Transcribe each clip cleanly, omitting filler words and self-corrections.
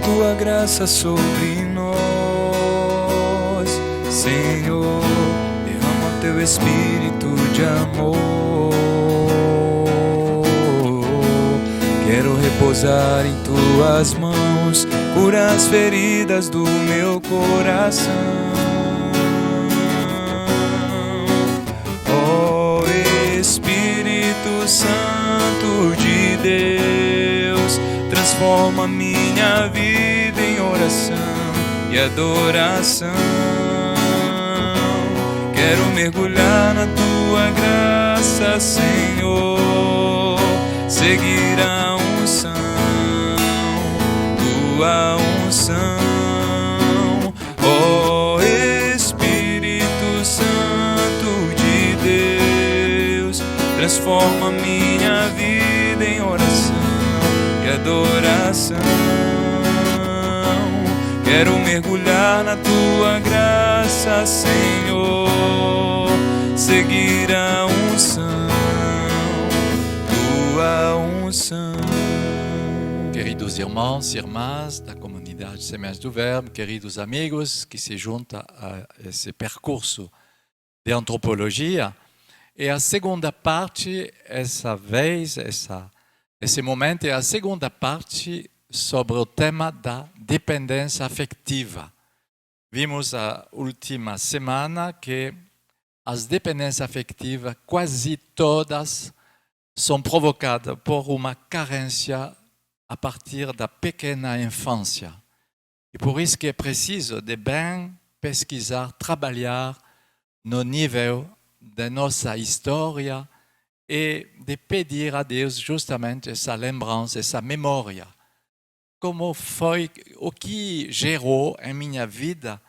tua graça sobre nós, Senhor. Derrama o teu espírito de amor. Quero repousar em tuas mãos, cura as feridas do meu coração. Ó Espírito Santo de Deus, transforma minha vida em oração e adoração. Quero mergulhar na tua graça, Senhor, seguir a unção, tua unção. Ó Espírito Santo de Deus, transforma minha vida em oração e adoração. Quero mergulhar na tua graça, Senhor, seguir a unção, tua unção. Queridos irmãos e irmãs da comunidade Sementes do Verbo, queridos amigos que se juntam a esse percurso de antropologia, e a segunda parte, esse momento é a segunda parte sobre o tema da dependência afetiva. Vimos a última semana que as dependências afetivas, quase todas, são provocadas por uma carência a partir da pequena infância. E por isso que é preciso de bem pesquisar, trabalhar no nível da nossa história e de pedir a Deus justamente essa lembrança, essa memória. Como foi, o que gerou em minha vida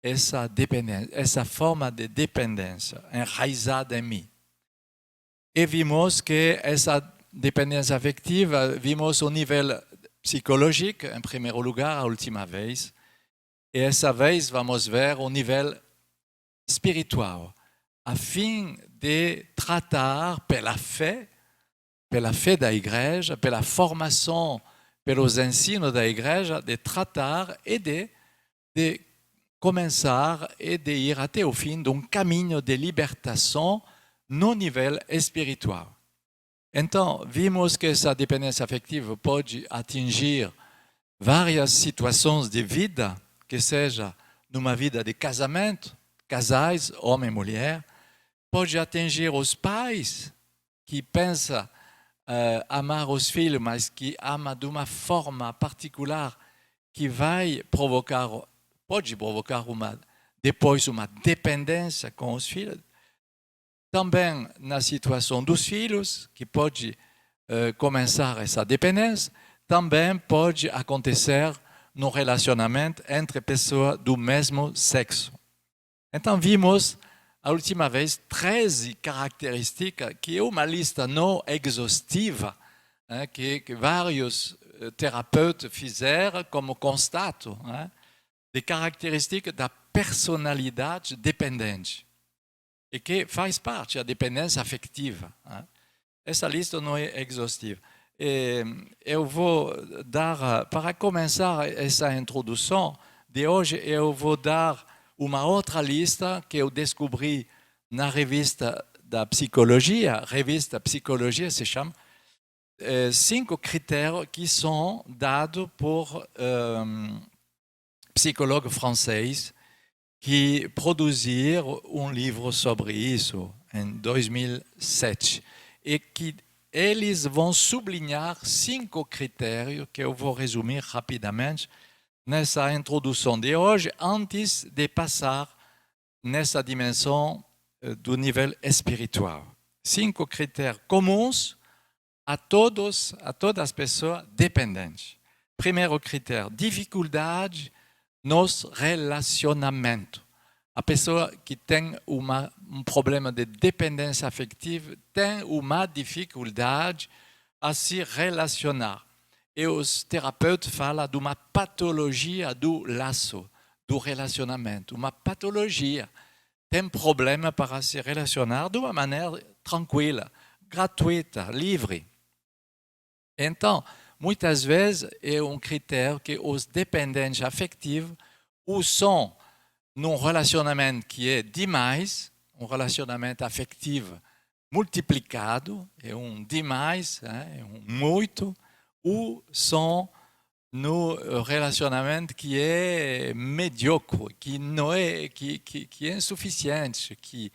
essa dependência, essa forma de dependência enraizada em mim. E vimos que essa dependência afetiva, vimos o nível psicológico, em primeiro lugar, a última vez. E essa vez vamos ver o nível espiritual, a fim de tratar pela fé da igreja, pela formação, pelos ensinos da igreja, de tratar e de começar e de ir até o fim de um caminho de libertação no nível espiritual. Então, vimos que essa dependência afetiva pode atingir várias situações de vida, que seja numa vida de casamento, casais, homem e mulher, pode atingir os pais que pensam amar os filhos, mas que ama de uma forma particular que pode provocar depois uma dependência com os filhos. Também na situação dos filhos, que pode começar essa dependência, também pode acontecer no relacionamento entre pessoas do mesmo sexo. Então vimos a última vez 13 características, que é uma lista não exaustiva, que vários terapeutas fizeram como constato, de características da personalidade dependente, e que faz parte da dependência afetiva. Essa lista não é exaustiva. Eu vou dar, para começar essa introdução de hoje, eu vou dar uma outra lista que eu descobri na revista da psicologia. Revista Psicologia se chama 5 critérios que são dados por psicólogos franceses que produziram um livro sobre isso em 2007 e que eles vão sublinhar 5 critérios que eu vou resumir rapidamente nessa introdução de hoje, antes de passar nessa dimensão do nível espiritual. 5 critérios comuns a todas as pessoas dependentes. Primeiro critério, dificuldade nos relacionamentos. A pessoa que tem um problema de dependência afetiva tem uma dificuldade a se relacionar. E os terapeutas falam de uma patologia do laço, do relacionamento. Uma patologia. Tem problema para se relacionar de uma maneira tranquila, gratuita, livre. Então, muitas vezes é critério que os dependentes afetivos ou são num relacionamento que é demais, relacionamento afetivo multiplicado, é demais, é muito, ou são no relacionamento que é mediocre, que não é, que é insuficiente, que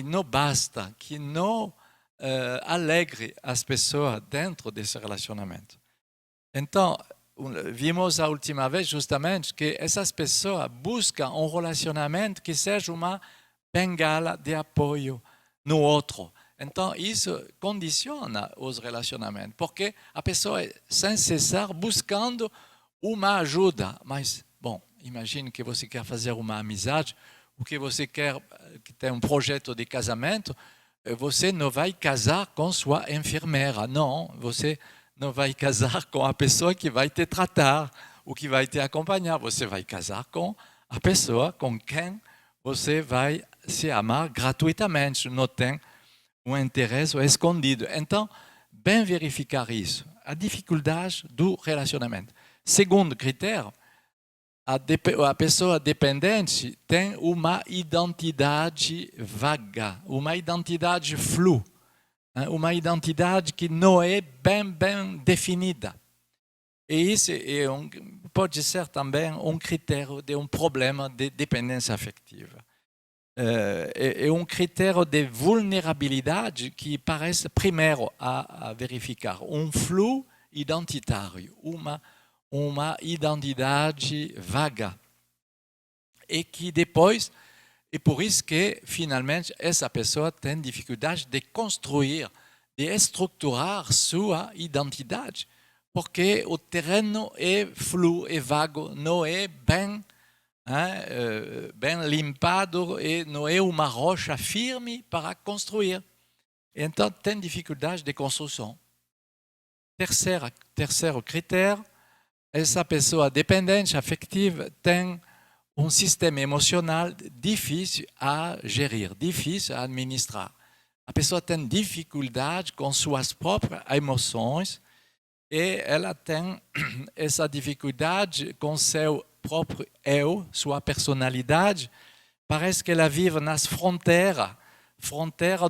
não basta, que não alegre as pessoas dentro desse relacionamento. Então, vimos a última vez justamente que essas pessoas buscam relacionamento que seja uma bengala de apoio no outro. Então, isso condiciona os relacionamentos, porque a pessoa é sem cessar buscando uma ajuda. Mas, bom, imagine que você quer fazer uma amizade, ou que você quer que tem projeto de casamento, você não vai casar com sua enfermeira, não, você não vai casar com a pessoa que vai te tratar ou que vai te acompanhar, você vai casar com a pessoa com quem você vai se amar gratuitamente, não tem interesse escondido. Então, bem verificar isso, a dificuldade do relacionamento. Segundo critério, a pessoa dependente tem uma identidade vaga, uma identidade flua, uma identidade que não é bem definida. E isso pode ser também critério de problema de dependência afetiva. É critério de vulnerabilidade que parece primeiro a verificar. Flux identitário, uma identidade vaga. E que depois, é por isso que, finalmente, essa pessoa tem dificuldade de construir, de estruturar sua identidade, porque o terreno é flu, é vago, não é bem limpado e não é uma rocha firme para construir. Então, tem dificuldade de construção. Terceiro critério, essa pessoa dependente, afetiva, tem sistema emocional difícil a gerir, difícil a administrar. A pessoa tem dificuldade com suas próprias emoções e ela tem essa dificuldade com seu próprio eu, sua personalidade. Parece que ela vive nas fronteiras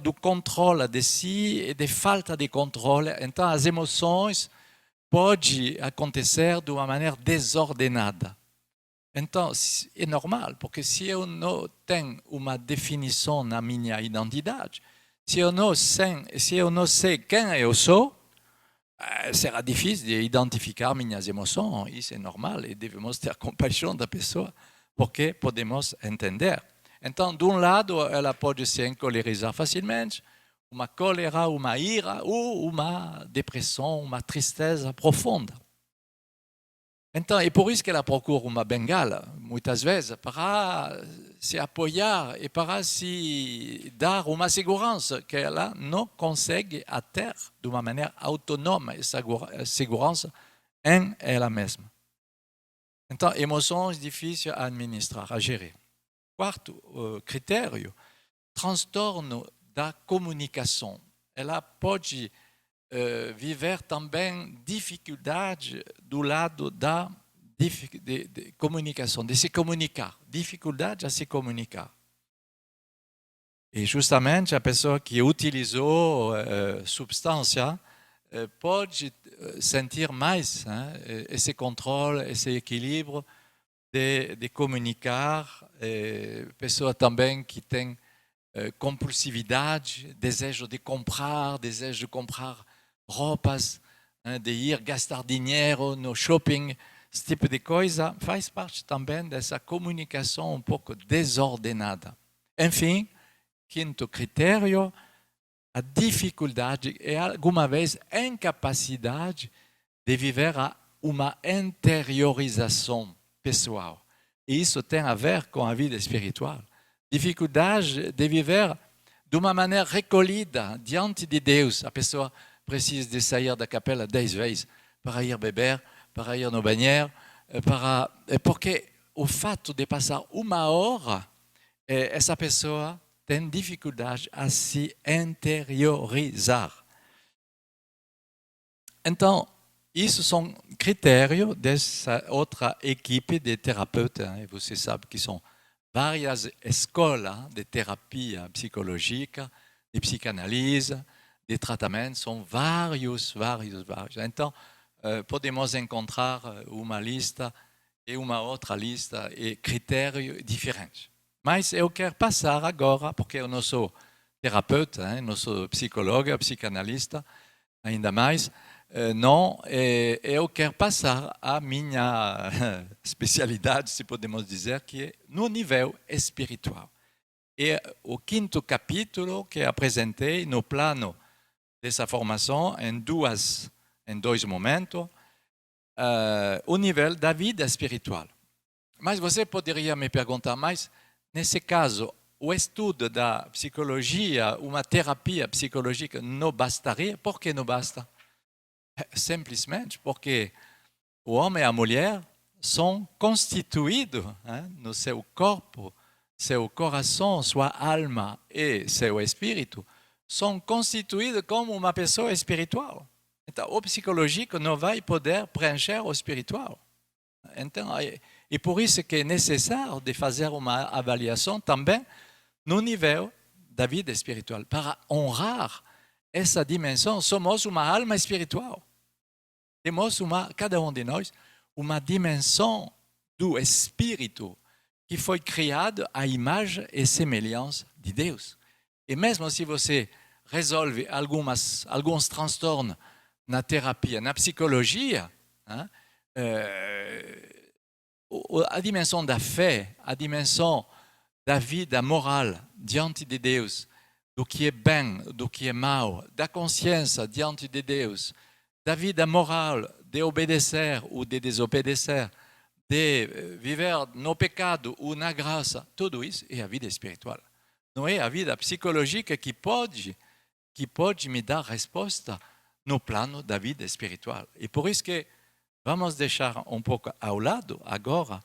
do controle de si e de falta de controle. Então, as emoções podem acontecer de uma maneira desordenada. Então, é normal, porque se eu não tenho uma definição na minha identidade, se eu não sei quem eu sou, será difícil de identificar minhas emoções. Isso é normal e devemos ter compaixão da pessoa, porque podemos entender. Então, de lado, ela pode se encolerizar facilmente, uma cólera, uma ira ou uma depressão, uma tristeza profunda. Então, é por isso que ela procura uma bengala, muitas vezes, para se apoiar e para se dar uma segurança que ela não consegue ter de uma maneira autônoma, essa segurança em ela mesma. Então, emoções difíceis a administrar, a gerir. Quarto critério, transtorno da comunicação. Ela pode viver também dificuldade do lado da de comunicação, de se comunicar, dificuldade a se comunicar. E justamente a pessoa que utilizou substância pode sentir mais esse controle, esse equilíbrio de comunicar. Pessoa também que tem compulsividade, desejo de comprar roupas, de ir gastar dinheiro no shopping, esse tipo de coisa faz parte também dessa comunicação um pouco desordenada. Enfim, quinto critério, a dificuldade e alguma vez a incapacidade de viver uma interiorização pessoal. E isso tem a ver com a vida espiritual. Dificuldade de viver de uma maneira recolhida diante de Deus. A pessoa precisa de sair da capela 10 vezes para ir beber, para ir no banheiro, porque o fato de passar uma hora, essa pessoa tem dificuldade a se interiorizar. Então, isso são critérios dessa outra equipe de terapeutas, e você sabe que são várias escolas de terapia psicológica, de psicanálise, de tratamento, são vários. Então, podemos encontrar uma lista e uma outra lista e critérios diferentes. Mas eu quero passar agora, porque eu não sou terapeuta, não sou psicólogo, psicanalista, ainda mais, não, eu quero passar a minha especialidade, se podemos dizer, que é no nível espiritual. E o quinto capítulo que apresentei no plano dessa formação em dois momentos, o nível da vida espiritual. Mas você poderia me perguntar, mas nesse caso, o estudo da psicologia, uma terapia psicológica não bastaria? Por que não basta? Simplesmente porque o homem e a mulher são constituídos no seu corpo, seu coração, sua alma e seu espírito, são constituídos como uma pessoa espiritual. Então, o psicológico não vai poder preencher o espiritual. Então, e por isso que é necessário de fazer uma avaliação também no nível da vida espiritual, para honrar essa dimensão. Somos uma alma espiritual. Temos cada um de nós, uma dimensão do espírito que foi criado à imagem e semelhança de Deus. E mesmo se você resolve alguns transtornos na terapia, na psicologia, a dimensão da fé, a dimensão da vida moral diante de Deus, do que é bem, do que é mal, da consciência diante de Deus, da vida moral de obedecer ou de desobedecer, de viver no pecado ou na graça, tudo isso é a vida espiritual. Não é a vida psicológica que pode me dar resposta no plano da vida espiritual. E por isso que vamos deixar um pouco ao lado agora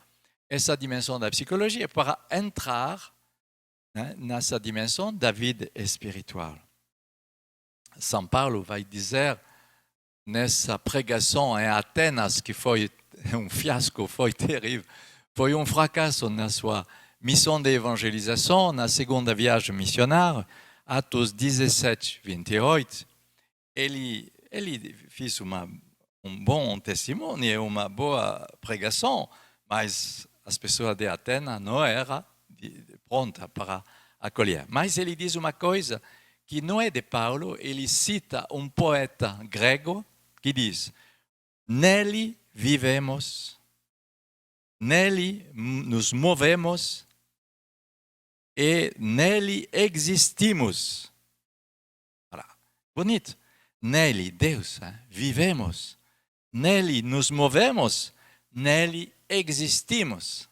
essa dimensão da psicologia para entrar nessa dimensão da vida espiritual. São Paulo vai dizer nessa pregação em Atenas, que foi um fiasco, foi terrível, foi um fracasso na sua missão de evangelização, na segunda viagem missionária, Atos 17, 28, ele fez um bom testemunho, uma boa pregação, mas as pessoas de Atenas não eram prontas para acolher. Mas ele diz uma coisa que não é de Paulo, ele cita um poeta grego que diz: nele vivemos, nele nos movemos e nele existimos. Voilà. Bonito. Nele, Deus, vivemos, nele nos movemos, nele existimos.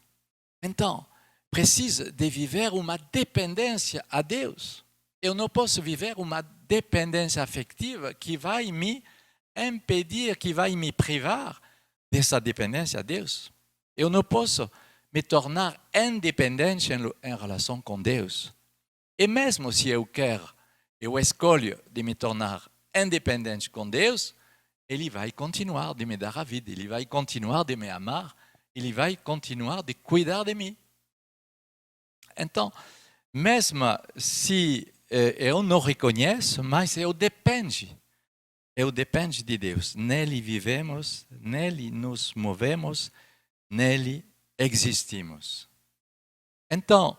Então, precisa de viver uma dependência a Deus. Eu não posso viver uma dependência afetiva que vai me impedir, que vai me privar dessa dependência a Deus. Eu não posso me tornar independente em relação com Deus. E mesmo se eu escolho de me tornar independente com Deus, Ele vai continuar de me dar a vida, Ele vai continuar de me amar, Ele vai continuar de cuidar de mim. Então, mesmo se eu não reconheço, mas eu dependo de Deus. Nele vivemos, nele nos movemos, nele existimos. Então,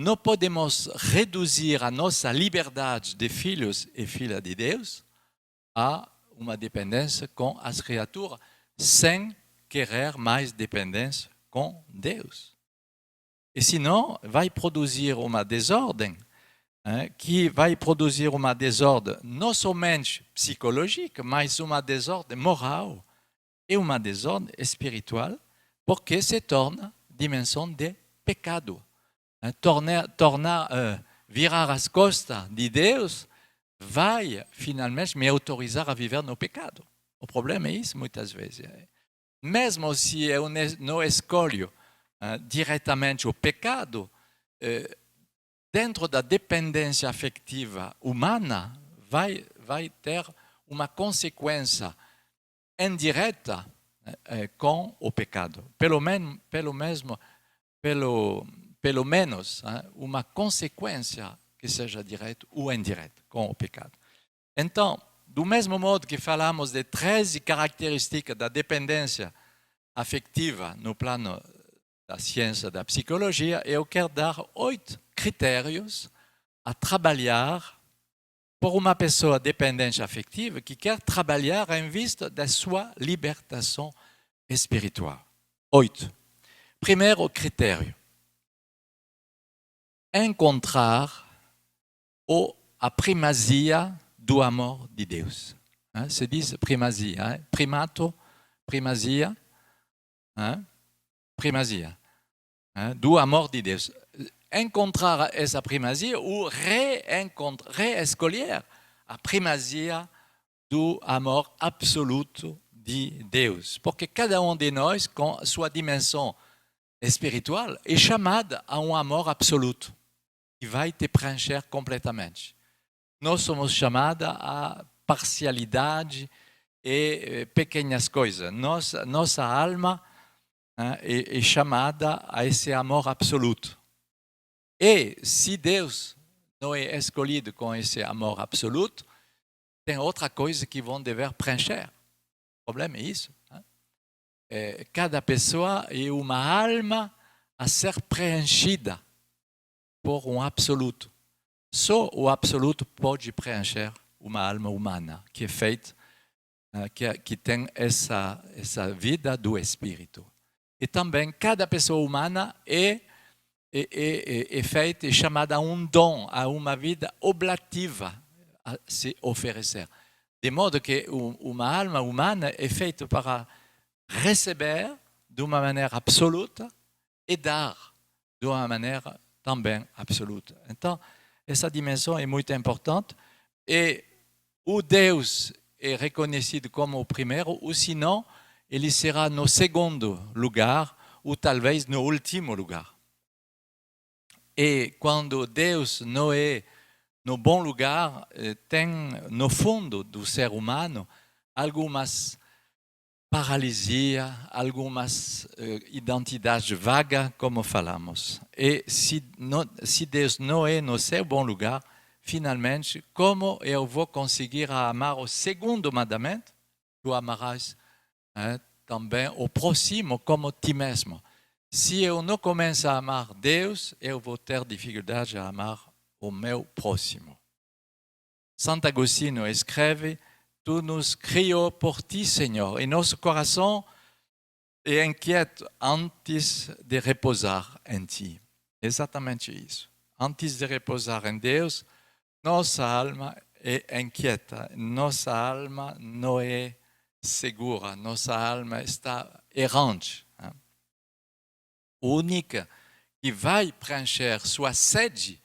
não podemos reduzir a nossa liberdade de filhos e filhas de Deus a uma dependência com as criaturas, sem querer mais dependência com Deus. E senão, vai produzir uma desordem, que vai produzir uma desordem não somente psicológica, mas uma desordem moral e uma desordem espiritual, porque se torna dimensão de pecado. Virar as costas de Deus vai finalmente me autorizar a viver no pecado. O problema é isso muitas vezes. Mesmo se eu não escolho diretamente o pecado, dentro da dependência afetiva humana vai ter uma consequência indireta com o pecado. Pelo menos, uma consequência que seja direta ou indireta com o pecado. Então, do mesmo modo que falamos de 13 características da dependência afetiva no plano da ciência da psicologia, eu quero dar 8 critérios a trabalhar por uma pessoa dependente afetiva que quer trabalhar em vista da sua libertação espiritual. 8. Primeiro critério: encontrar a primazia do amor de Deus. Se diz primazia, primato, primazia, primazia do amor de Deus. Encontrar essa primazia ou reescolher a primazia do amor absoluto de Deus. Porque cada um de nós, com sua dimensão espiritual, é chamado a um amor absoluto que vai te preencher completamente. Nós somos chamados a parcialidade e pequenas coisas. Nossa alma é chamada a esse amor absoluto. E se Deus não é escolhido com esse amor absoluto, tem outra coisa que vão dever preencher. O problema é isso. Cada pessoa é uma alma a ser preenchida por um absoluto. Só o absoluto pode preencher uma alma humana que é feita, que tem essa vida do espírito. E também cada pessoa humana é feita e chamada a um dom, a uma vida oblativa a se oferecer. De modo que uma alma humana é feita para receber de uma maneira absoluta e dar de uma maneira também absoluta. Então, essa dimensão é muito importante e o Deus é reconhecido como o primeiro, ou senão ele será no segundo lugar ou talvez no último lugar. E quando Deus não é no bom lugar, tem no fundo do ser humano algumas paralisia, algumas identidades vagas, como falamos. E se Deus não é no seu bom lugar, finalmente, como eu vou conseguir amar o segundo mandamento? Tu amarás também o próximo como ti mesmo. Se eu não começo a amar Deus, eu vou ter dificuldade a amar o meu próximo. Santo Agostinho escreve: Tu nos criou por ti, Senhor, e nosso coração é inquieto antes de repousar em ti. Exatamente isso. Antes de repousar em Deus, nossa alma é inquieta, nossa alma não é segura, nossa alma está errante. O único que vai preencher sua sede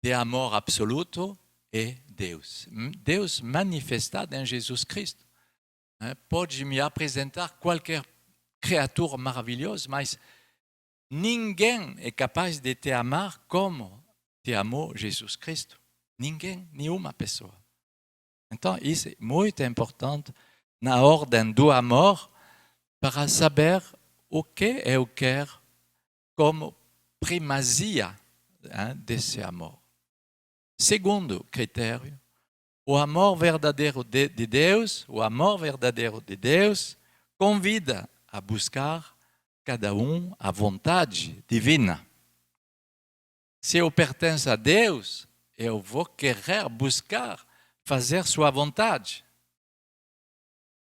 de amor absoluto é Deus. Deus manifestado em Jesus Cristo. Pode me apresentar qualquer criatura maravilhosa, mas ninguém é capaz de te amar como te amou Jesus Cristo. Ninguém, nenhuma pessoa. Então, isso é muito importante na ordem do amor para saber o que eu quero como primazia desse amor. Segundo critério, o amor verdadeiro de Deus, convida a buscar cada um a vontade divina. Se eu pertenço a Deus, eu vou querer buscar fazer sua vontade.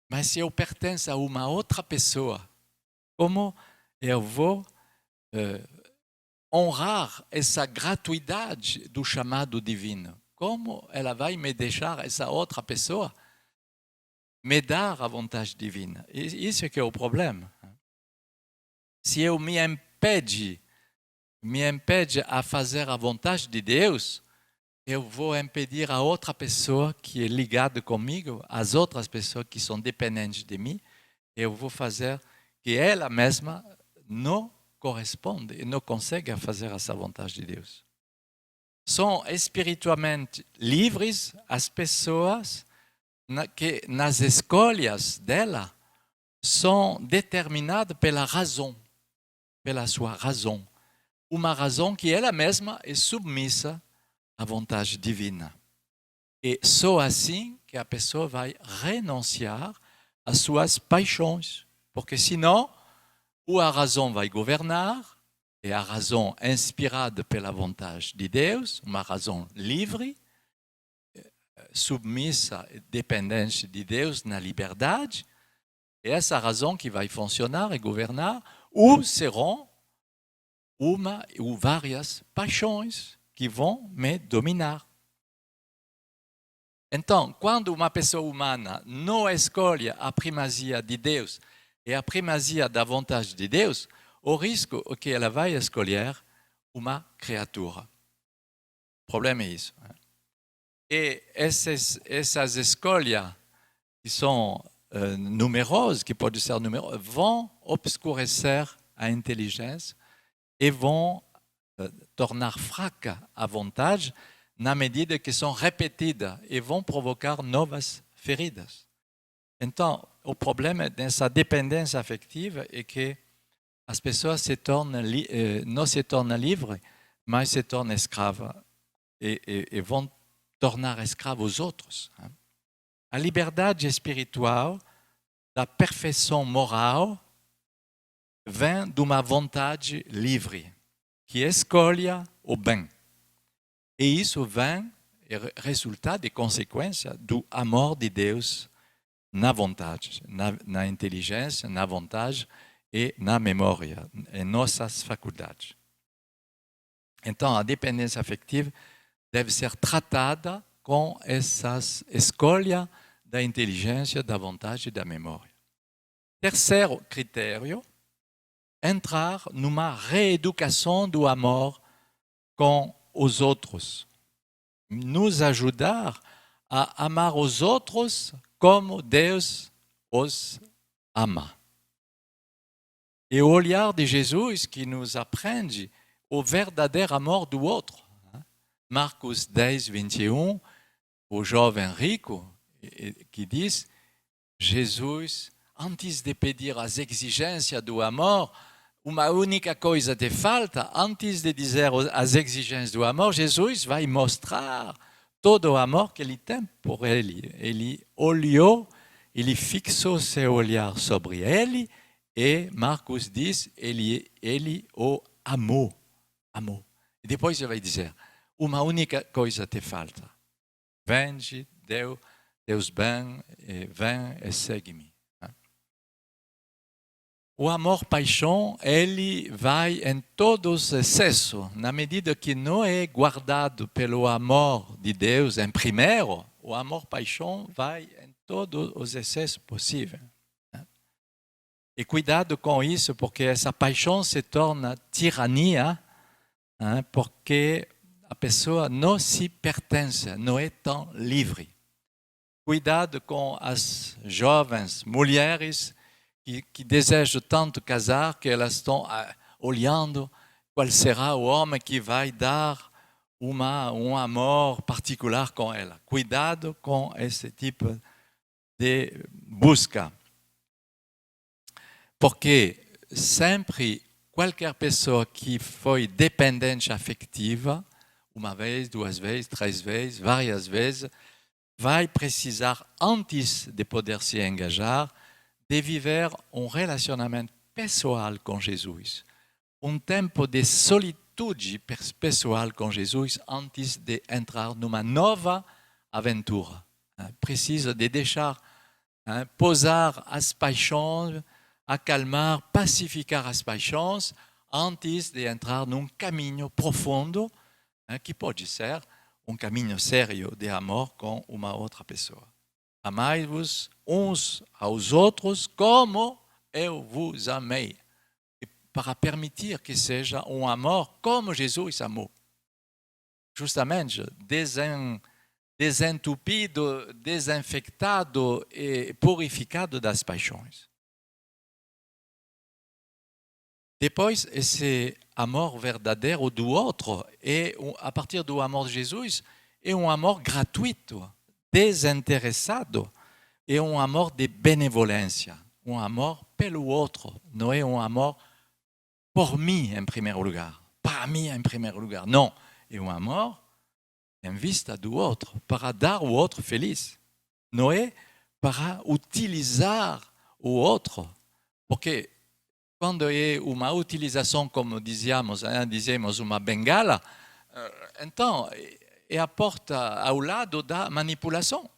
Mas se eu pertenço a uma outra pessoa, como eu vou honrar essa gratuidade do chamado divino? Como ela vai me deixar, essa outra pessoa, me dar a vontade divina? Isso é que é o problema. Se eu me impede a fazer a vontade de Deus, eu vou impedir a outra pessoa que é ligada comigo, as outras pessoas que são dependentes de mim, eu vou fazer que ela mesma não corresponde e não consegue fazer essa vontade de Deus. São espiritualmente livres as pessoas, que nas escolhas dela são determinadas pela razão, pela sua razão. Uma razão que ela mesma é submissa à vontade divina. E só assim que a pessoa vai renunciar às suas paixões, porque senão, ou a razão vai governar, e a razão inspirada pela vontade de Deus, uma razão livre, submissa e dependente de Deus na liberdade, é essa razão que vai funcionar e governar, ou serão uma ou várias paixões que vão me dominar. Então, quando uma pessoa humana não escolhe a primazia de Deus e a primazia da vontade de Deus, o risco é que ela vai escolher uma criatura. O problema é isso. E essas escolhas que são numerosas, que podem ser numerosas, vão obscurecer a inteligência e vão tornar fraca a vontade na medida que são repetidas e vão provocar novas feridas. Então, o problema dessa dependência afetiva é que as pessoas não se tornam livres, mas se tornam escravas e vão tornar escravos os outros. A liberdade espiritual, da perfeição moral, vem de uma vontade livre, que escolhe o bem. E isso vem, é resultado e consequência do amor de Deus na vontade, na inteligência, na vontade e na memória, em nossas faculdades. Então, a dependência afetiva deve ser tratada com essas escolhas da inteligência, da vontade e da memória. Terceiro critério, entrar numa reeducação do amor com os outros. Nos ajudar a amar os outros como Deus os ama. E o olhar de Jesus que nos aprende o verdadeiro amor do outro. Marcos 10, 21, o jovem rico que diz, Jesus, antes de pedir as exigências do amor, uma única coisa te falta, antes de dizer as exigências do amor, Jesus vai mostrar todo o amor que ele tem por ele. Ele olhou, ele fixou seu olhar sobre ele e Marcos diz, ele o amou. E depois ele vai dizer, uma única coisa te falta. Vende, Deus bem, vem e segue-me. O amor-paixão, ele vai em todos os excessos, na medida que não é guardado pelo amor de Deus em primeiro, o amor-paixão vai em todos os excessos possíveis. E cuidado com isso, porque essa paixão se torna tirania, porque a pessoa não se pertence, não é tão livre. Cuidado com as jovens mulheres que desejam tanto casar que elas estão olhando qual será o homem que vai dar um amor particular com ela. Cuidado com esse tipo de busca. Porque sempre qualquer pessoa que foi dependente afetiva, uma vez, duas vezes, três vezes, várias vezes, vai precisar, antes de poder se engajar, de viver um relacionamento pessoal com Jesus. Um tempo de solitude pessoal com Jesus antes de entrar numa nova aventura. Precisa de deixar posar as paixões, acalmar, pacificar as paixões antes de entrar num caminho profundo que pode ser um caminho sério de amor com uma outra pessoa. Amai-vos uns aos outros como eu vos amei. E para permitir que seja um amor como Jesus amou. Justamente desentupido, desinfectado e purificado das paixões. Depois, esse amor verdadeiro do outro, a partir do amor de Jesus, é um amor gratuito, desinteressado, é um amor de benevolência, um amor pelo outro, não é um amor por mim em primeiro lugar, para mim em primeiro lugar, não, é um amor em vista do outro, para dar o outro feliz, não é para utilizar o outro, porque quando é uma utilização, como dizíamos, uma bengala, então é a porta ao lado da manipulação.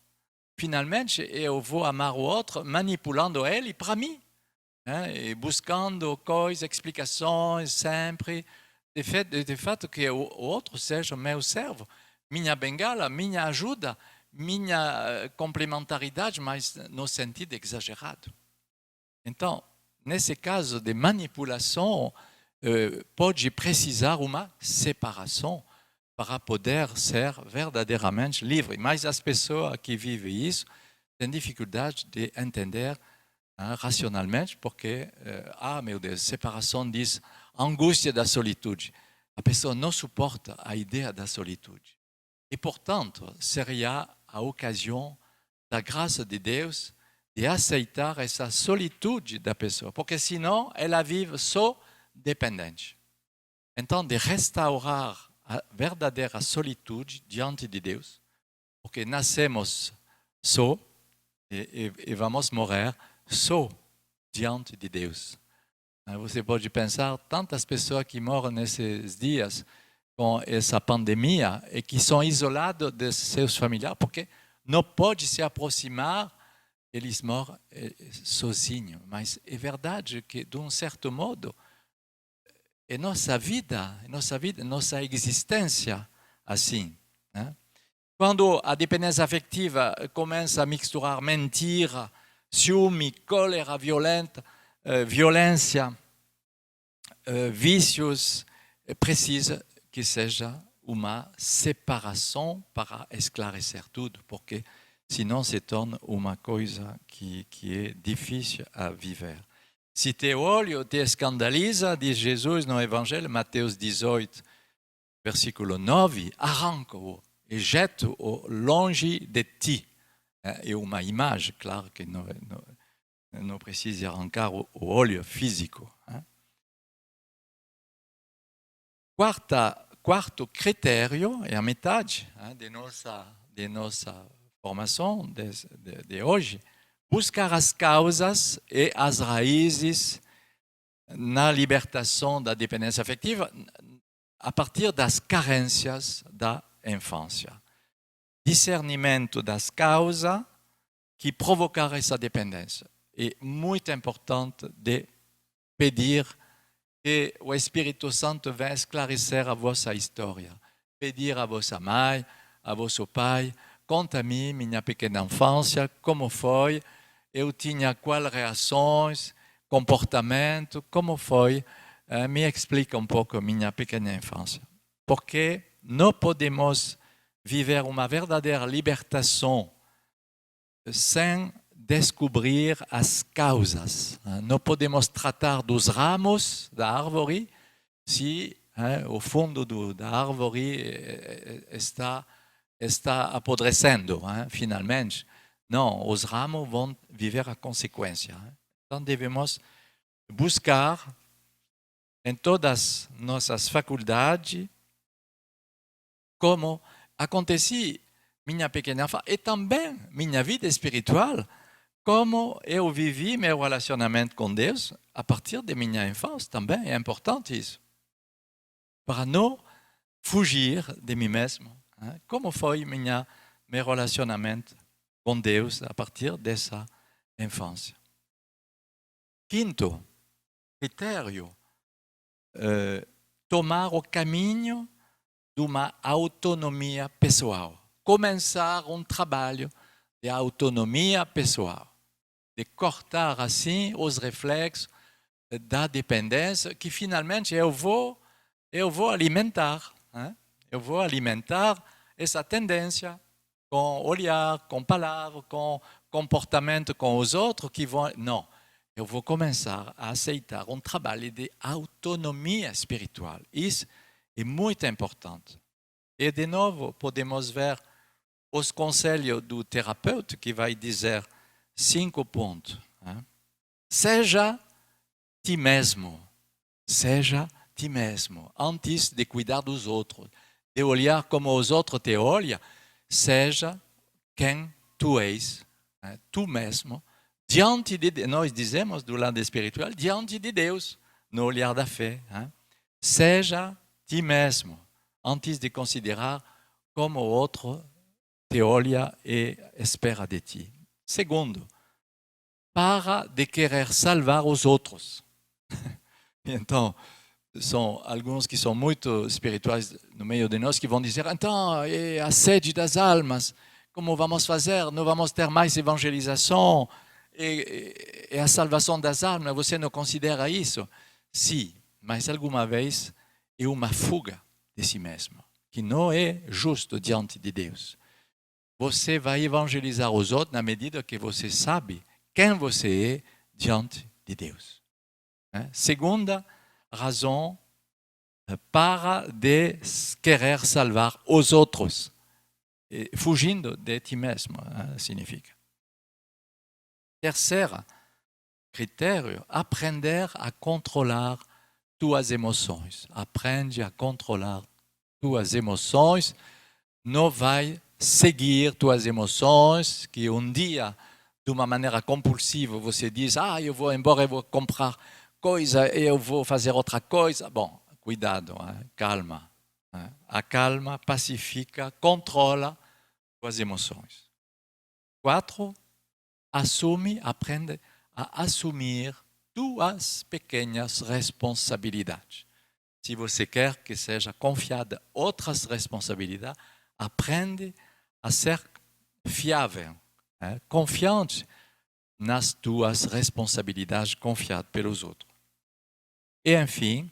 Finalmente, eu vou amar o outro manipulando ele para mim, e buscando coisas, explicações sempre, de fato que o outro seja meu servo, minha bengala, minha ajuda, minha complementaridade, mas no sentido exagerado. Então, nesse caso de manipulação, pode precisar uma separação para poder ser verdadeiramente livre. Mas as pessoas que vivem isso têm dificuldade de entender racionalmente, porque, meu Deus, separação diz angústia da solitude. A pessoa não suporta a ideia da solitude. E, portanto, seria a ocasião da graça de Deus de aceitar essa solitude da pessoa, porque senão ela vive só dependente. Então, de restaurar a verdadeira solitude diante de Deus, porque nascemos só e vamos morrer só diante de Deus. Você pode pensar tantas pessoas que morrem nesses dias com essa pandemia e que são isolados de seus familiares, porque não podem se aproximar, eles morrem sozinhos. Mas é verdade que, de um certo modo, é nossa vida, nossa existência assim. Né? Quando a dependência afetiva começa a misturar mentira, ciúme, cólera violenta, violência, vícios, precisa que seja uma separação para esclarecer tudo, porque senão se torna uma coisa que é difícil a viver. Se teu olho te escandaliza, diz Jesus no Evangelho, Mateus 18, versículo 9, arranca-o e jeta-o longe de ti. É uma imagem, claro que não precisa arrancar o olho físico. Quarto critério, é a metade de nossa formação de hoje, buscar as causas e as raízes na libertação da dependência afetiva a partir das carências da infância. Discernimento das causas que provocaram essa dependência. É muito importante de pedir que o Espírito Santo venha esclarecer a vossa história. Pedir a vossa mãe, a vosso pai, conta-me minha pequena infância, como foi, eu tinha quais reações, comportamento, como foi, me explica um pouco minha pequena infância. Porque não podemos viver uma verdadeira libertação sem descobrir as causas. Não podemos tratar dos ramos da árvore se o fundo da árvore está apodrecendo, finalmente. Não, os ramos vão viver a consequência. Então devemos buscar em todas nossas faculdades como acontecia minha pequena infância e também minha vida espiritual, como eu vivi meu relacionamento com Deus a partir de minha infância. Também é importante isso, para não fugir de mim mesmo. Como foi meu relacionamento com Deus a partir dessa infância. Quinto critério, tomar o caminho de uma autonomia pessoal. Começar um trabalho de autonomia pessoal. De cortar assim os reflexos da dependência que finalmente eu vou alimentar. Eu vou alimentar essa tendência com olhar, com palavras, com comportamento com os outros que vão... Não, eu vou começar a aceitar um trabalho de autonomia espiritual. Isso é muito importante. E, de novo, podemos ver os conselhos do terapeuta que vai dizer 5 pontos. Seja ti mesmo. Seja ti mesmo. Antes de cuidar dos outros, de olhar como os outros te olham, seja quem tu és, tu mesmo, diante de Deus. Nós dizemos do lado espiritual, diante de Deus, no olhar da fé. Seja ti mesmo, antes de considerar como o outro te olha e espera de ti. Segundo, para de querer salvar os outros. Então, são alguns que são muito espirituais no meio de nós que vão dizer, então, é a sede das almas, como vamos fazer? Não vamos ter mais evangelização e a salvação das almas, você não considera isso? Sim, mas alguma vez é uma fuga de si mesmo, que não é justo diante de Deus. Você vai evangelizar os outros na medida que você sabe quem você é diante de Deus. Segunda razão, para de querer salvar os outros. Fugindo de ti mesmo, significa. Terceiro critério, aprender a controlar tuas emoções. Aprende a controlar tuas emoções. Não vai seguir tuas emoções, que dia, de uma maneira compulsiva, você diz, eu vou embora, eu vou comprar coisa, eu vou fazer outra coisa. Bom, cuidado, calma. A calma pacifica, controla as emoções. 4, aprende a assumir tuas pequenas responsabilidades. Se você quer que seja confiada outras responsabilidades, aprende a ser fiável, confiante nas tuas responsabilidades confiadas pelos outros. E, enfim,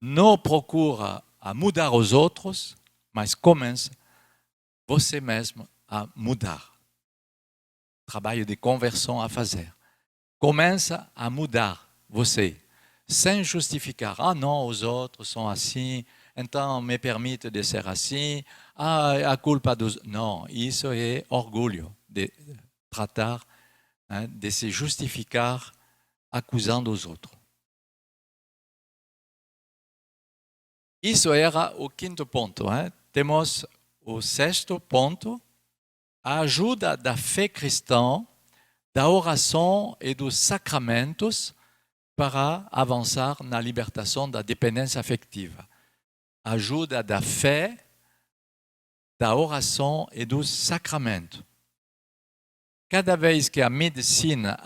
não procura a mudar os outros, mas começa você mesmo a mudar. Trabalho de conversão a fazer. Começa a mudar você, sem justificar. Não, os outros são assim, então me permite de ser assim. A culpa dos... Não, isso é orgulho, de tratar, de se justificar acusando os outros. Isso era o 5º ponto. Temos o 6º ponto, a ajuda da fé cristã, da oração e dos sacramentos para avançar na libertação da dependência afetiva. Ajuda da fé, da oração e dos sacramentos. Cada vez que a medicina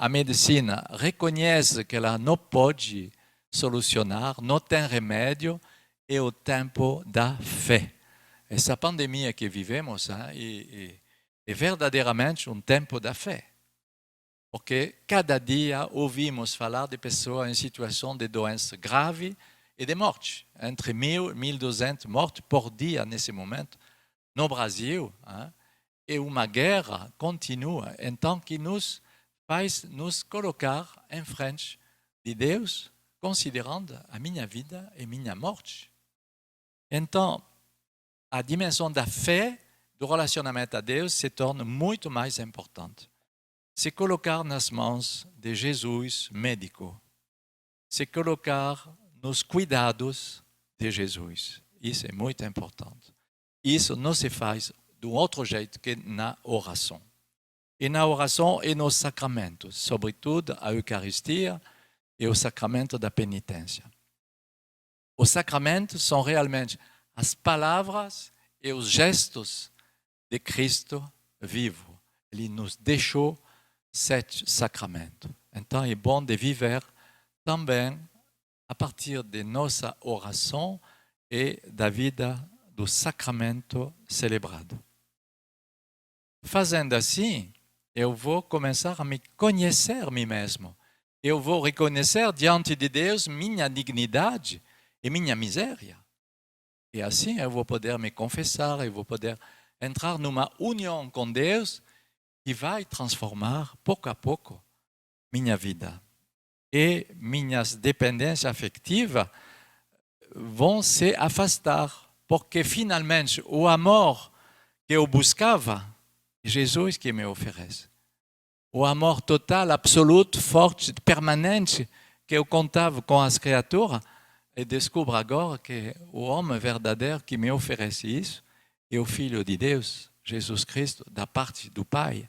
reconhece que ela não pode solucionar, não tem remédio, é o tempo da fé. Essa pandemia que vivemos é verdadeiramente um tempo da fé. Porque cada dia ouvimos falar de pessoas em situação de doença grave e de morte. Entre 1.000 e 1.200 mortes por dia nesse momento. No Brasil, e uma guerra continua. Então, que nos faz nos colocar em frente de Deus, considerando a minha vida e minha morte. Então, a dimensão da fé, do relacionamento a Deus, se torna muito mais importante. Se colocar nas mãos de Jesus, médico. Se colocar nos cuidados de Jesus. Isso é muito importante. Isso não se faz de um outro jeito que na oração. E na oração e nos sacramentos, sobretudo a Eucaristia e o sacramento da penitência. Os sacramentos são realmente as palavras e os gestos de Cristo vivo. Ele nos deixou 7 sacramentos. Então é bom de viver também a partir de nossa oração e da vida do sacramento celebrado. Fazendo assim, eu vou começar a me conhecer a mim mesmo. Eu vou reconhecer diante de Deus minha dignidade e minha miséria. E assim eu vou poder me confessar, eu vou poder entrar numa união com Deus que vai transformar, pouco a pouco, minha vida. E minhas dependências afetivas vão se afastar, porque finalmente o amor que eu buscava, é Jesus que me oferece. o amor total, absoluto, forte, permanente, que eu contava com as criaturas, e descubro agora que o homem verdadeiro que me oferece isso é o Filho de Deus, Jesus Cristo, da parte do Pai.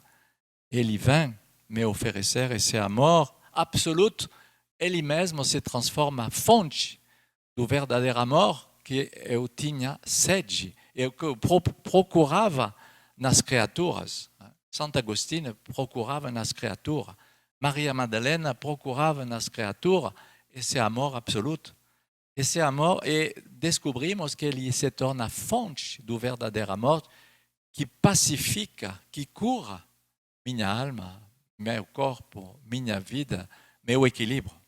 Ele vem me oferecer esse amor absoluto. Ele mesmo se transforma em fonte do verdadeiro amor que eu tinha sede, e que eu procurava nas criaturas. Santo Agostinho procurava nas criaturas. Maria Madalena procurava nas criaturas esse amor absoluto. Esse amor, e descobrimos que ele se torna fonte do verdadeiro amor que pacifica, que cura minha alma, meu corpo, minha vida, meu equilíbrio.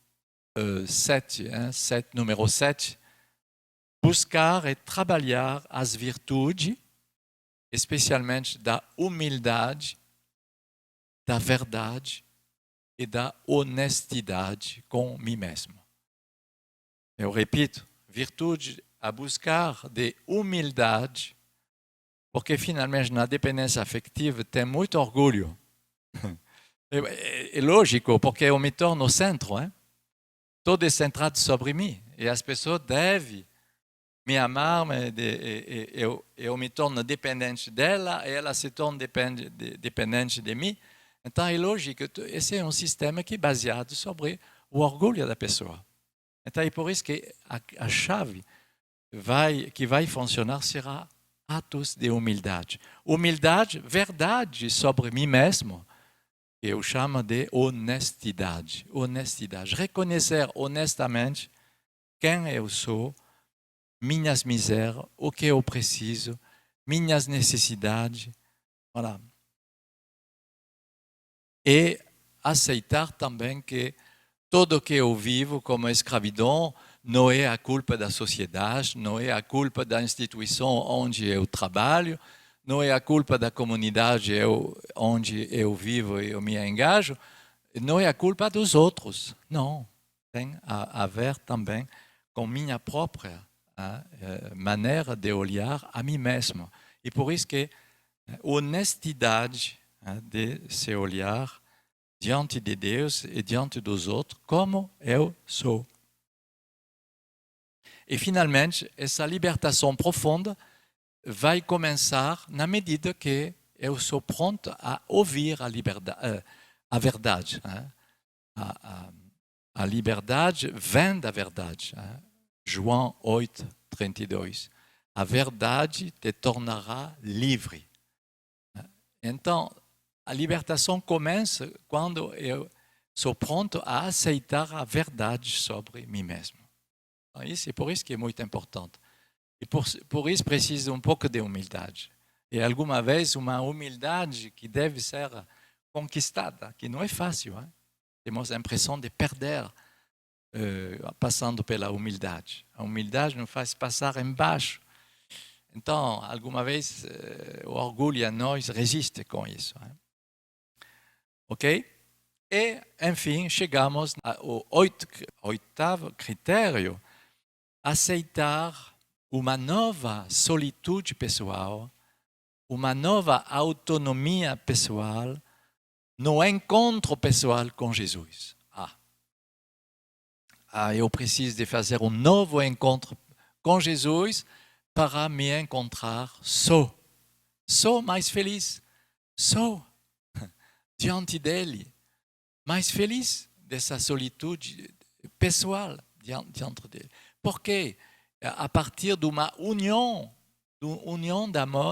Número 7. Buscar e trabalhar as virtudes, especialmente da humildade, da verdade e da honestidade com mim mesmo. Eu repito, virtude a buscar de humildade, porque finalmente na dependência afetiva tem muito orgulho. É lógico, porque eu me torno o centro, hein? Tudo é centrado sobre mim, e as pessoas devem me amar, eu me torno dependente dela, e ela se torna dependente de mim. Então é lógico, esse é um sistema que é baseado sobre o orgulho da pessoa. Então é por isso que a chave que vai funcionar será atos de humildade. Humildade, verdade sobre mim mesmo, que eu chamo de honestidade. Honestidade, reconhecer honestamente quem eu sou, minhas misérias, o que eu preciso, minhas necessidades. Voilà. E aceitar também que tudo que eu vivo como escravidão não é a culpa da sociedade, não é a culpa da instituição onde eu trabalho, não é a culpa da comunidade onde eu vivo e eu me engajo, não é a culpa dos outros. Não, tem a ver também com minha própria maneira de olhar a mim mesmo. E por isso que a honestidade de se olhar diante de Deus e diante dos outros, como eu sou. E, finalmente, essa libertação profunda vai começar na medida que eu sou pronto a ouvir a verdade. A liberdade vem da verdade. João 8, 32. A verdade te tornará livre. Então, a libertação começa quando eu sou pronto a aceitar a verdade sobre mim mesmo. Isso é por isso que é muito importante. E por isso precisa um pouco de humildade. E alguma vez uma humildade que deve ser conquistada, que não é fácil. Hein? Temos a impressão de perder passando pela humildade. A humildade nos faz passar embaixo. Então, alguma vez, o orgulho a nós resiste com isso. Hein? Ok? E, enfim, chegamos ao oitavo critério, aceitar uma nova solitude pessoal, uma nova autonomia pessoal no encontro pessoal com Jesus. Eu preciso de fazer um novo encontro com Jesus para me encontrar só mais feliz, só diante dele, mais feliz dessa solitude pessoal diante dele. Porque a partir de uma união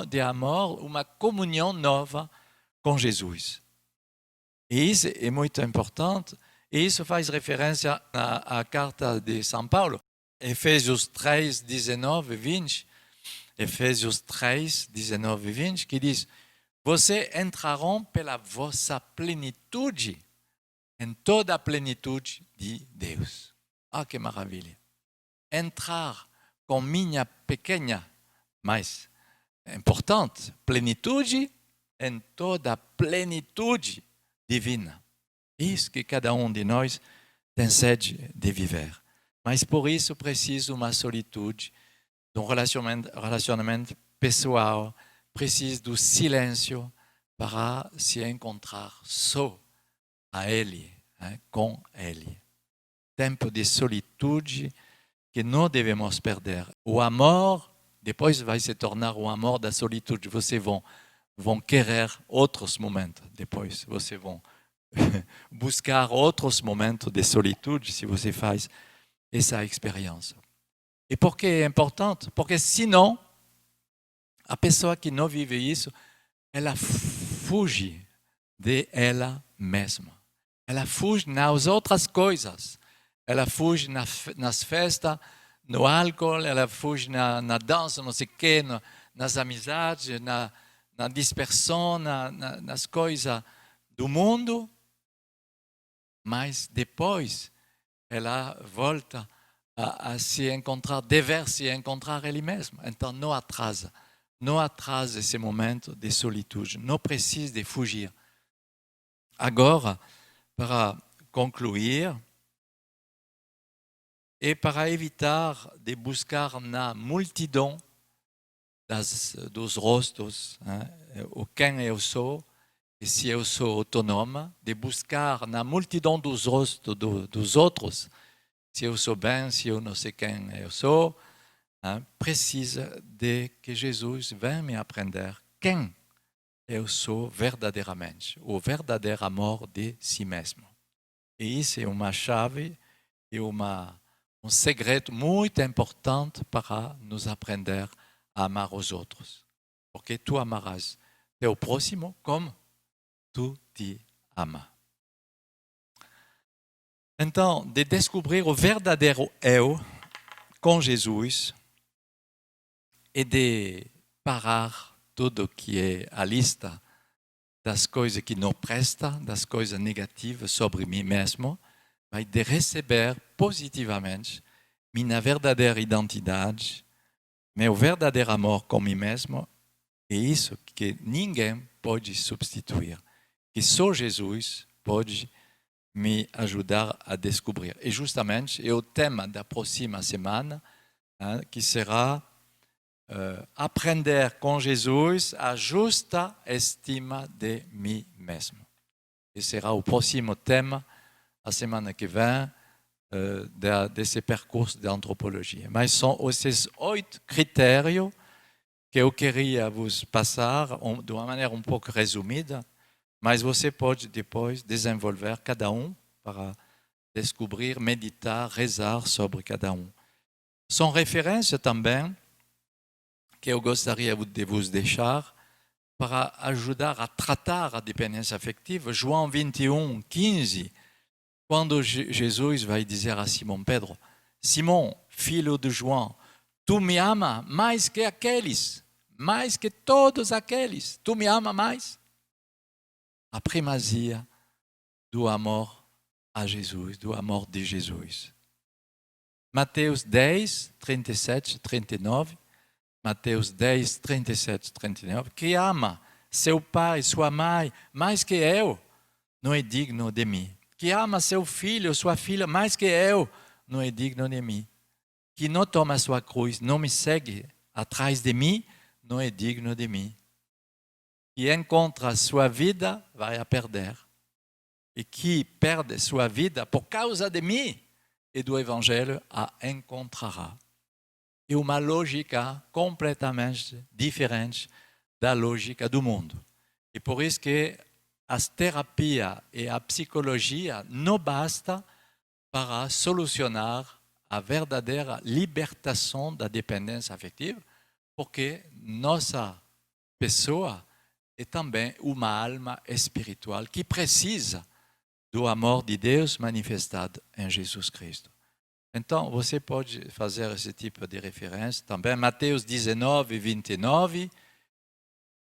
de amor, uma comunhão nova com Jesus. E isso é muito importante, e isso faz referência à carta de São Paulo, Efésios 3, 19 e 20, Efésios 3, 19 e 20, que diz: vocês entrarão pela vossa plenitude, em toda a plenitude de Deus. Que maravilha! Entrar com minha pequena, mas importante, plenitude em toda a plenitude divina. Isso que cada um de nós tem sede de viver. Mas por isso preciso uma solitude, de um relacionamento pessoal, preciso do silêncio para se encontrar só a Ele, com Ele. Tempo de solitude que não devemos perder. O amor, depois vai se tornar o amor da solitude. Vocês vão querer outros momentos depois. Vocês vão buscar outros momentos de solitude se você faz essa experiência. E por que é importante? Porque senão, a pessoa que não vive isso, ela fuge de ela mesma. Ela fuge nas outras coisas. Ela fuge nas festas, no álcool, ela fuge na dança, não sei o quê, nas amizades, na dispersão, nas coisas do mundo. Mas depois, ela volta a se encontrar, dever se encontrar ele mesmo. Então, não atrasa esse momento de solitude, não precisa de fugir. Agora, para concluir, e para evitar de buscar na multidão dos rostos, o quem eu sou, e se eu sou autônoma, de buscar na multidão dos rostos dos outros, se eu sou bem, se eu não sei quem eu sou, precisa de que Jesus venha me aprender quem eu sou verdadeiramente, o verdadeiro amor de si mesmo. E isso é uma chave e um segredo muito importante para nos aprender a amar os outros. Porque tu amarás teu próximo como tu te amas. Então, de descobrir o verdadeiro eu com Jesus e de parar tudo que é a lista das coisas que não prestam, das coisas negativas sobre mim mesmo, mas de receber positivamente minha verdadeira identidade, meu verdadeiro amor com mim mesmo, é isso que ninguém pode substituir, que só Jesus pode me ajudar a descobrir. E justamente é o tema da próxima semana, que será aprender com Jesus a justa estima de mim mesmo. E será o próximo tema a semana que vem desse percurso de antropologia. Mas são esses 8 critérios que eu queria vos passar de uma maneira um pouco resumida, mas você pode depois desenvolver cada um para descobrir, meditar, rezar sobre cada um. São referências também que eu gostaria de vos deixar para ajudar a tratar a dependência afetiva. João 21, 15, quando Jesus vai dizer a Simão Pedro: Simão, filho de João, tu me amas mais que aqueles, mais que todos aqueles, tu me amas mais? A primazia do amor a Jesus, do amor de Jesus. Mateus 10, 37, 39, Mateus 10, 37, 39, que ama seu pai, sua mãe, mais que eu, não é digno de mim. Que ama seu filho, sua filha, mais que eu, não é digno de mim. Que não toma sua cruz, não me segue atrás de mim, não é digno de mim. Que encontra sua vida, vai a perder. E que perde sua vida por causa de mim e do Evangelho, a encontrará. É uma lógica completamente diferente da lógica do mundo. E por isso que as terapias e a psicologia não basta para solucionar a verdadeira libertação da dependência afetiva, porque nossa pessoa é também uma alma espiritual que precisa do amor de Deus manifestado em Jesus Cristo. Então, você pode fazer esse tipo de referência também. Mateus 19, 29.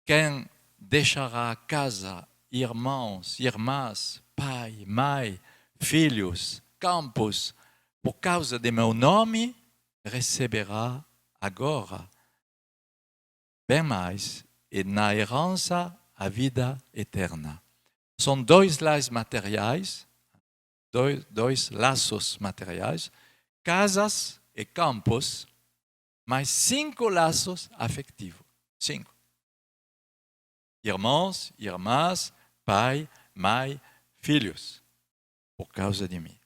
Quem deixará casa, irmãos, irmãs, pai, mãe, filhos, campos, por causa de meu nome, receberá agora bem mais e na herança a vida eterna. São 2 laços materiais, dois laços materiais, casas e campos, mas 5 laços afetivos. 5. Irmãos, irmãs, pai, mãe, filhos, por causa de mim.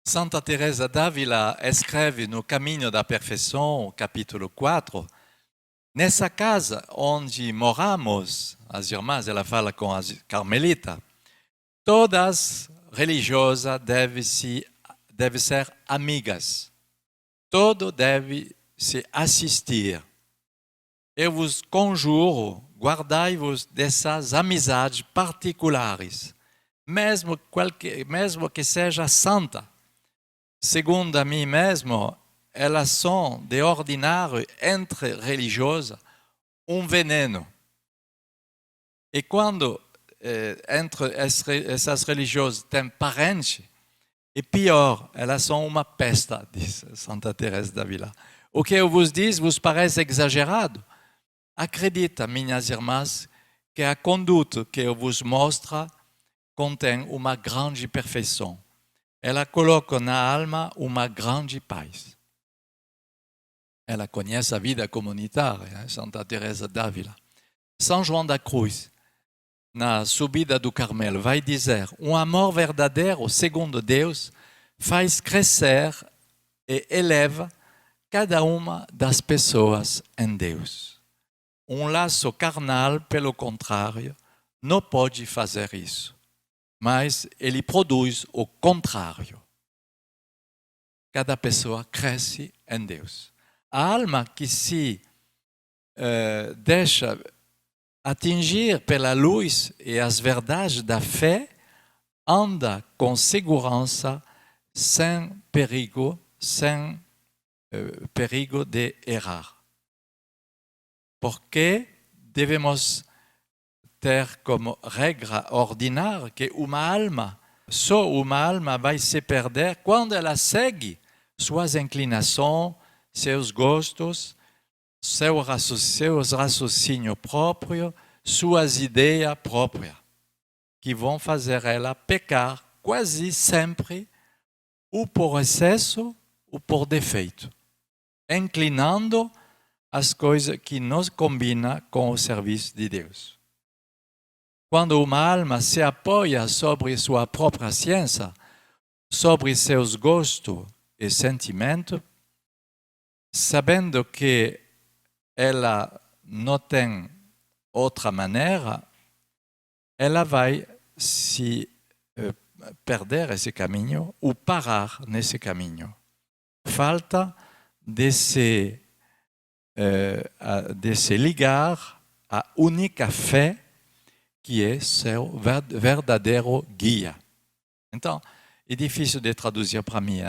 Santa Teresa d'Ávila escreve no Caminho da Perfeição, capítulo 4, nessa casa onde moramos, as irmãs, ela fala com as carmelitas, todas religiosas devem ser amigas. Todo deve se assistir. Eu vos conjuro, guardai-vos dessas amizades particulares, mesmo que seja santa. Segundo a mim mesmo, elas são, de ordinário, entre religiosas, um veneno. E quando entre essas religiosas tem parentes, é pior, elas são uma peste, diz Santa Teresa d'Ávila. O que eu vos diz vos parece exagerado? Acredita, minhas irmãs, que a conduta que eu vos mostro contém uma grande perfeição. Ela coloca na alma uma grande paz. Ela conhece a vida comunitária, Santa Teresa d'Ávila. São João da Cruz, na subida do Carmelo, vai dizer: um amor verdadeiro, segundo Deus, faz crescer e eleva cada uma das pessoas em Deus. Um laço carnal, pelo contrário, não pode fazer isso, mas ele produz o contrário. Cada pessoa cresce em Deus. A alma que se deixa atingir pela luz e as verdades da fé anda com segurança, sem perigo de errar. Porque devemos ter como regra ordinária que só uma alma vai se perder quando ela segue suas inclinações, seus gostos, seus raciocínios próprios, suas ideias próprias, que vão fazer ela pecar quase sempre, ou por excesso, ou por defeito, inclinando as coisas que não combinam com o serviço de Deus. Quando uma alma se apoia sobre sua própria ciência, sobre seus gostos e sentimentos, sabendo que ela não tem outra maneira, ela vai se perder esse caminho ou parar nesse caminho. Falta de se ligar à única fé que é seu verdadeiro guia. Então, é difícil de traduzir para mim.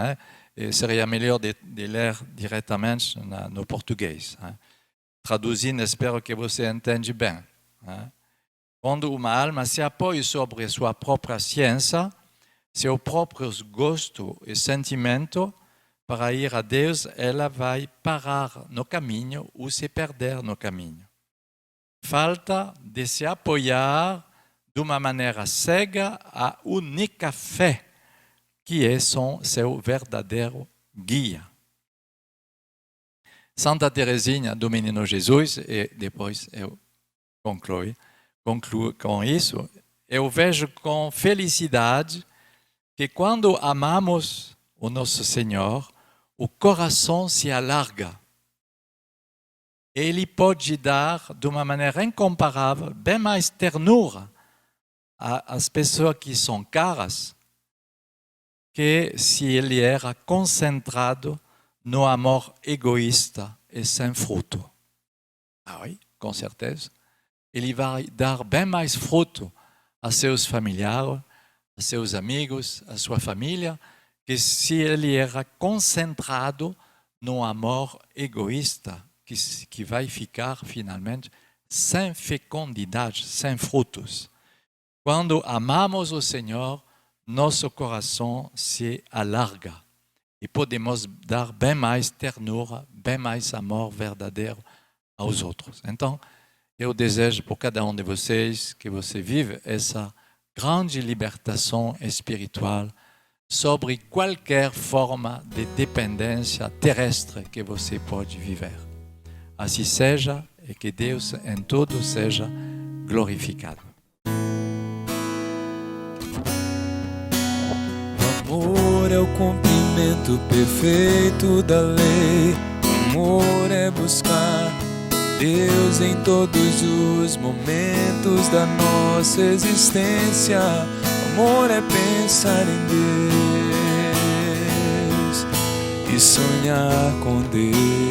Seria melhor de ler diretamente no português. Traduzindo, espero que você entenda bem. Quando uma alma se apoia sobre sua própria ciência, seus próprios gostos e sentimentos, para ir a Deus, ela vai parar no caminho ou se perder no caminho. Falta de se apoiar de uma maneira cega à única fé, que é seu verdadeiro guia. Santa Teresinha do Menino Jesus, e depois eu concluo com isso, eu vejo com felicidade que quando amamos o nosso Senhor, o coração se alarga. Ele pode dar, de uma maneira incomparável, bem mais ternura às pessoas que são caras, que se ele era concentrado no amor egoísta e sem fruto. Ah oui, com certeza. Ele vai dar bem mais fruto a seus familiares, a seus amigos, a sua família, que se ele era concentrado no amor egoísta, que vai ficar finalmente sem fecundidade, sem frutos. Quando amamos o Senhor, nosso coração se alarga e podemos dar bem mais ternura, bem mais amor verdadeiro aos outros. Então, eu desejo por cada um de vocês que você viva essa grande libertação espiritual sobre qualquer forma de dependência terrestre que você pode viver. Assim seja e que Deus em tudo seja glorificado. amor é o cumprimento perfeito da lei. Amor é buscar Deus em todos os momentos da nossa existência. Amor é pensar em Deus e sonhar com Deus.